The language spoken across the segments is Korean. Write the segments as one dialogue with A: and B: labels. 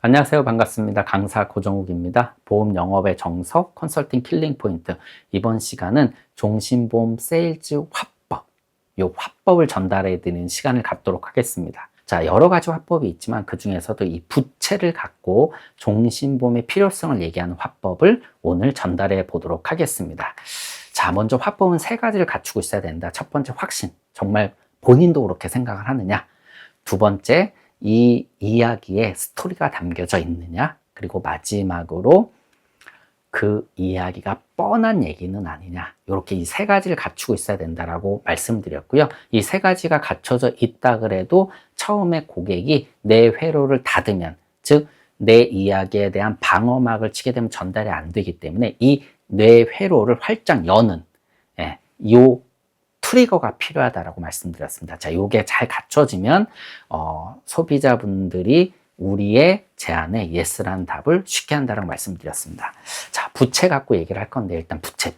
A: 안녕하세요. 반갑습니다. 강사 고정욱입니다. 보험 영업의 정석, 컨설팅 킬링 포인트. 이번 시간은 종신보험 세일즈 화법, 이 화법을 전달해 드리는 시간을 갖도록 하겠습니다. 자, 여러 가지 화법이 있지만 그 중에서도 이 부채를 갖고 종신보험의 필요성을 얘기하는 화법을 오늘 전달해 보도록 하겠습니다. 자, 먼저 화법은 세 가지를 갖추고 있어야 된다. 첫 번째, 확신. 정말 본인도 그렇게 생각을 하느냐. 두 번째, 이 이야기에 스토리가 담겨져 있느냐, 그리고 마지막으로 그 이야기가 뻔한 얘기는 아니냐, 이렇게 이 세 가지를 갖추고 있어야 된다라고 말씀드렸고요. 이 세 가지가 갖춰져 있다 그래도 처음에 고객이 내 회로를 닫으면, 즉 내 이야기에 대한 방어막을 치게 되면 전달이 안 되기 때문에 이 뇌 회로를 활짝 여는 요 트리거가 필요하다라고 말씀드렸습니다. 자, 요게 잘 갖춰지면 소비자분들이 우리의 제안에 예스라는 답을 쉽게 한다라고 말씀드렸습니다. 자, 부채 갖고 얘기를 할 건데, 일단 부채,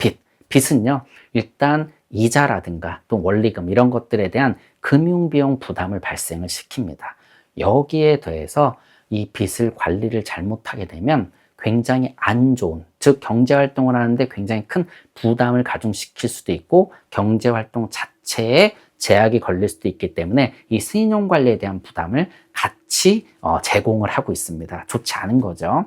A: 빚은요, 일단 이자라든가 또 원리금 이런 것들에 대한 금융비용 부담을 발생을 시킵니다. 여기에 더해서 이 빚을 관리를 잘못하게 되면 굉장히 안 좋은, 즉 경제활동을 하는데 굉장히 큰 부담을 가중시킬 수도 있고 경제활동 자체에 제약이 걸릴 수도 있기 때문에 이 신용관리에 대한 부담을 같이 제공을 하고 있습니다. 좋지 않은 거죠.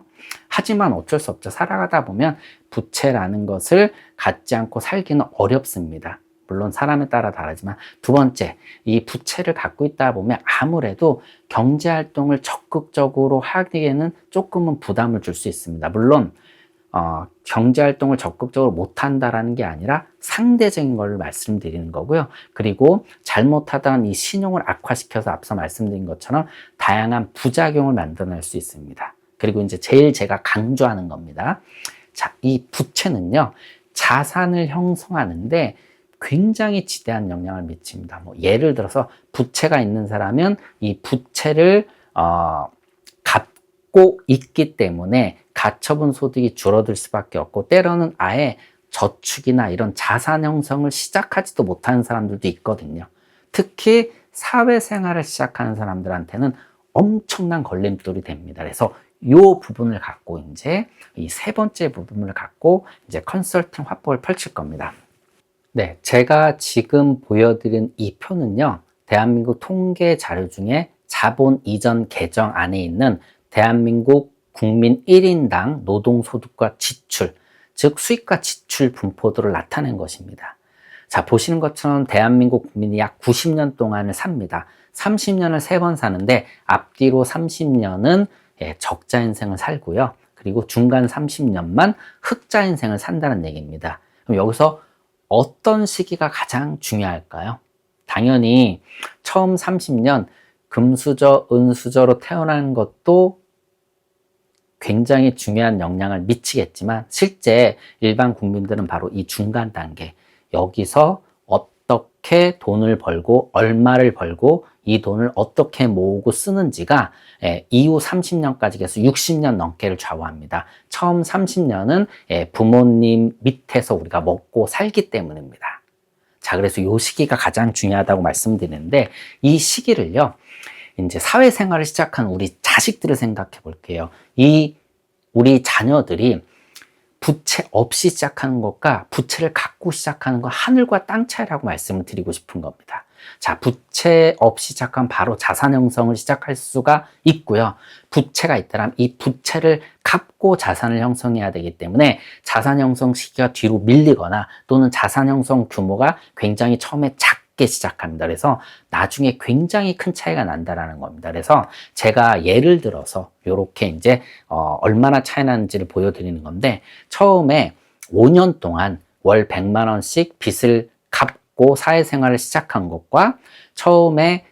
A: 하지만 어쩔 수 없죠. 살아가다 보면 부채라는 것을 갖지 않고 살기는 어렵습니다. 물론 사람에 따라 다르지만, 두 번째, 이 부채를 갖고 있다 보면 아무래도 경제활동을 적극적으로 하기에는 조금은 부담을 줄 수 있습니다. 물론 경제활동을 적극적으로 못한다라는 게 아니라 상대적인 걸 말씀드리는 거고요. 그리고 잘못하다간 이 신용을 악화시켜서 앞서 말씀드린 것처럼 다양한 부작용을 만들어낼 수 있습니다. 그리고 이제 제일 제가 강조하는 겁니다. 자, 이 부채는요, 자산을 형성하는데 굉장히 지대한 영향을 미칩니다. 뭐 예를 들어서 부채가 있는 사람은 이 부채를 갚고 있기 때문에 가처분 소득이 줄어들 수밖에 없고, 때로는 아예 저축이나 이런 자산 형성을 시작하지도 못하는 사람들도 있거든요. 특히 사회생활을 시작하는 사람들한테는 엄청난 걸림돌이 됩니다. 그래서 이 부분을 갖고 이제 이 세 번째 부분을 갖고 이제 컨설팅 화법을 펼칠 겁니다. 네, 제가 지금 보여드린 이 표는요, 대한민국 통계 자료 중에 자본 이전 계정 안에 있는 대한민국 국민 1인당 노동소득과 지출, 즉 수입과 지출 분포도를 나타낸 것입니다. 자, 보시는 것처럼 대한민국 국민이 약 90년 동안을 삽니다. 30년을 3번 사는데 앞뒤로 30년은 적자 인생을 살고요. 그리고 중간 30년만 흑자 인생을 산다는 얘기입니다. 그럼 여기서 어떤 시기가 가장 중요할까요? 당연히 처음 30년 금수저, 은수저로 태어난 것도 굉장히 중요한 영향을 미치겠지만, 실제 일반 국민들은 바로 이 중간 단계, 여기서 어떻게 돈을 벌고 얼마를 벌고 이 돈을 어떻게 모으고 쓰는지가 이후 30년까지 계속 60년 넘게를 좌우합니다. 처음 30년은 부모님 밑에서 우리가 먹고 살기 때문입니다. 자, 그래서 이 시기가 가장 중요하다고 말씀드리는데, 이 시기를요, 이제 사회생활을 시작한 우리 자식들을 생각해 볼게요. 우리 자녀들이 부채 없이 시작하는 것과 부채를 갖고 시작하는 것, 하늘과 땅 차이라고 말씀을 드리고 싶은 겁니다. 자, 부채 없이 시작하면 바로 자산 형성을 시작할 수가 있고요. 부채가 있다면 이 부채를 갚고 자산을 형성해야 되기 때문에 자산 형성 시기가 뒤로 밀리거나 또는 자산 형성 규모가 굉장히 처음에 작게 시작합니다. 그래서 나중에 굉장히 큰 차이가 난다라는 겁니다. 그래서 제가 예를 들어서 이렇게 이제 얼마나 차이 나는지를 보여드리는 건데, 처음에 5년 동안 월 100만 원씩 빚을 갚고 사회생활을 시작한 것과 처음에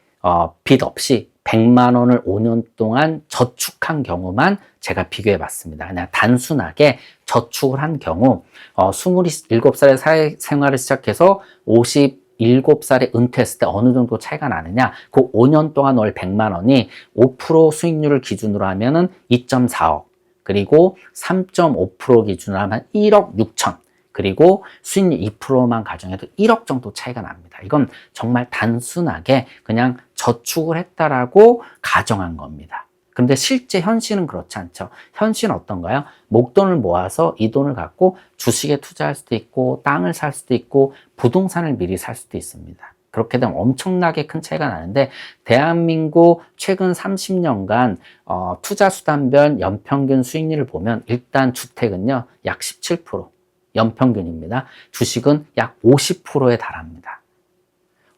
A: 빚 없이 100만 원을 5년 동안 저축한 경우만 제가 비교해 봤습니다. 그냥 단순하게 저축을 한 경우 27살에 사회생활을 시작해서 57살에 은퇴했을 때 어느 정도 차이가 나느냐, 그 5년 동안 월 100만 원이 5% 수익률을 기준으로 하면은 2.4억, 그리고 3.5% 기준으로 하면 1억 6천, 그리고 수익률 2%만 가정해도 1억 정도 차이가 납니다. 이건 정말 단순하게 그냥 저축을 했다라고 가정한 겁니다. 그런데 실제 현실은 그렇지 않죠. 현실은 어떤가요? 목돈을 모아서 이 돈을 갖고 주식에 투자할 수도 있고 땅을 살 수도 있고 부동산을 미리 살 수도 있습니다. 그렇게 되면 엄청나게 큰 차이가 나는데 대한민국 최근 30년간 투자수단별 연평균 수익률을 보면 일단 주택은요 약 17% 연평균입니다. 주식은 약 50%에 달합니다.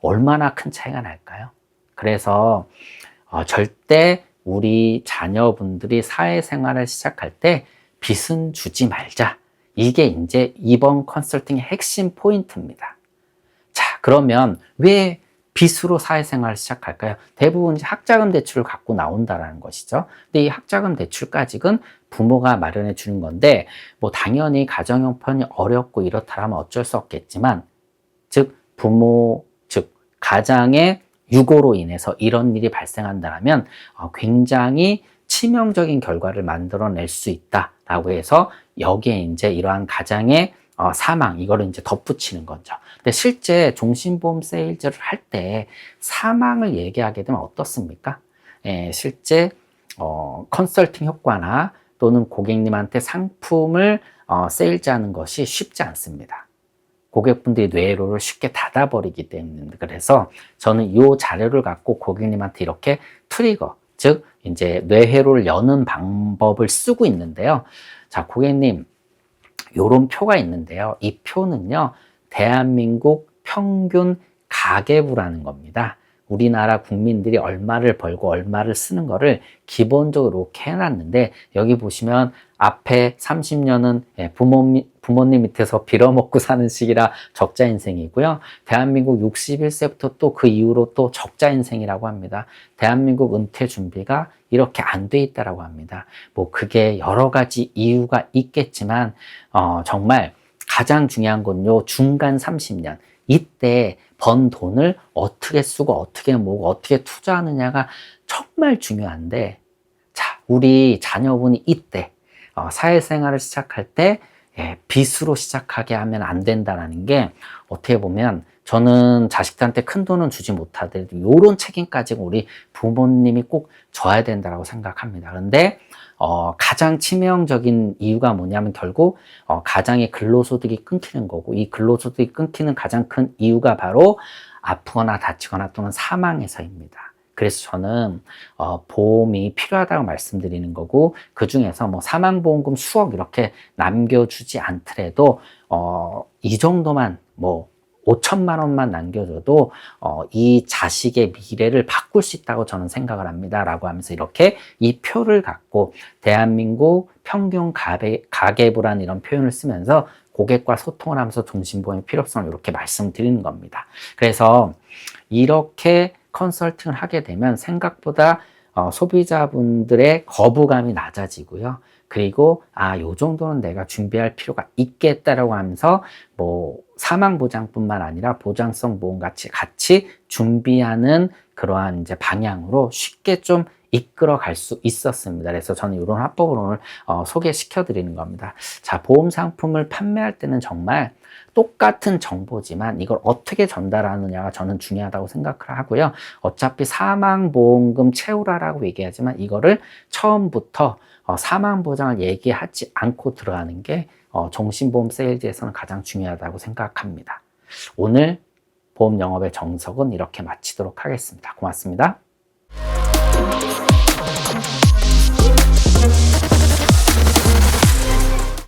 A: 얼마나 큰 차이가 날까요? 그래서 절대 우리 자녀분들이 사회생활을 시작할 때 빚은 주지 말자. 이게 이제 이번 컨설팅의 핵심 포인트입니다. 자, 그러면 왜 빚으로 사회생활을 시작할까요? 대부분 학자금 대출을 갖고 나온다라는 것이죠. 근데 이 학자금 대출까지는 부모가 마련해 주는 건데, 뭐 당연히 가정 형편이 어렵고 이렇다면 어쩔 수 없겠지만, 즉 부모, 즉 가장의 유고로 인해서 이런 일이 발생한다면 굉장히 치명적인 결과를 만들어낼 수 있다라고 해서 여기에 이제 이러한 가장의 사망, 이거를 이제 덧붙이는 거죠. 근데 실제 종신보험 세일즈를 할 때 사망을 얘기하게 되면 어떻습니까? 실제 컨설팅 효과나 또는 고객님한테 상품을 세일즈하는 것이 쉽지 않습니다. 고객분들이 뇌로를 쉽게 닫아버리기 때문에. 그래서 저는 이 자료를 갖고 고객님한테 이렇게 트리거, 즉 이제 뇌회로를 여는 방법을 쓰고 있는데요. 자, 고객님, 요런 표가 있는데요. 이 표는요, 대한민국 평균 가계부라는 겁니다. 우리나라 국민들이 얼마를 벌고 얼마를 쓰는 거를 기본적으로 이렇게 해놨는데, 여기 보시면 앞에 30년은 부모님 밑에서 빌어먹고 사는 시기라 적자 인생이고요. 대한민국 61세부터 또 그 이후로 또 적자 인생이라고 합니다. 대한민국 은퇴 준비가 이렇게 안 돼 있다라고 합니다. 뭐 그게 여러 가지 이유가 있겠지만 정말 가장 중요한 건요, 중간 30년 이때 번 돈을 어떻게 쓰고 어떻게 모으고 어떻게 투자하느냐가 정말 중요한데, 자, 우리 자녀분이 이때 사회생활을 시작할 때 빚으로 시작하게 하면 안 된다는 게, 어떻게 보면 저는 자식들한테 큰 돈은 주지 못하더라도 이런 책임까지 우리 부모님이 꼭 져야 된다고 생각합니다. 그런데 가장 치명적인 이유가 뭐냐면 결국 가장의 근로소득이 끊기는 거고, 이 근로소득이 끊기는 가장 큰 이유가 바로 아프거나 다치거나 또는 사망해서입니다. 그래서 저는 보험이 필요하다고 말씀드리는 거고, 그 중에서 뭐 사망보험금 수억 이렇게 남겨주지 않더라도 이 정도만, 뭐 5천만 원만 남겨줘도 이 자식의 미래를 바꿀 수 있다고 저는 생각을 합니다 라고 하면서 이렇게 이 표를 갖고 대한민국 평균 가계부라는 이런 표현을 쓰면서 고객과 소통을 하면서 종신보험의 필요성을 이렇게 말씀드리는 겁니다. 그래서 이렇게 컨설팅을 하게 되면 생각보다 소비자분들의 거부감이 낮아지고요. 그리고 요 정도는 내가 준비할 필요가 있겠다라고 하면서 뭐 사망보장뿐만 아니라 보장성 보험 같이 준비하는 그러한 이제 방향으로 쉽게 좀 이끌어 갈 수 있었습니다. 그래서 저는 이런 화법을 오늘 소개시켜 드리는 겁니다. 자, 보험 상품을 판매할 때는 정말 똑같은 정보지만 이걸 어떻게 전달하느냐가 저는 중요하다고 생각을 하고요. 어차피 사망보험금 채우라라고 얘기하지만 이거를 처음부터 사망보장을 얘기하지 않고 들어가는 게 종신보험 세일즈에서는 가장 중요하다고 생각합니다. 오늘 보험 영업의 정석은 이렇게 마치도록 하겠습니다. 고맙습니다.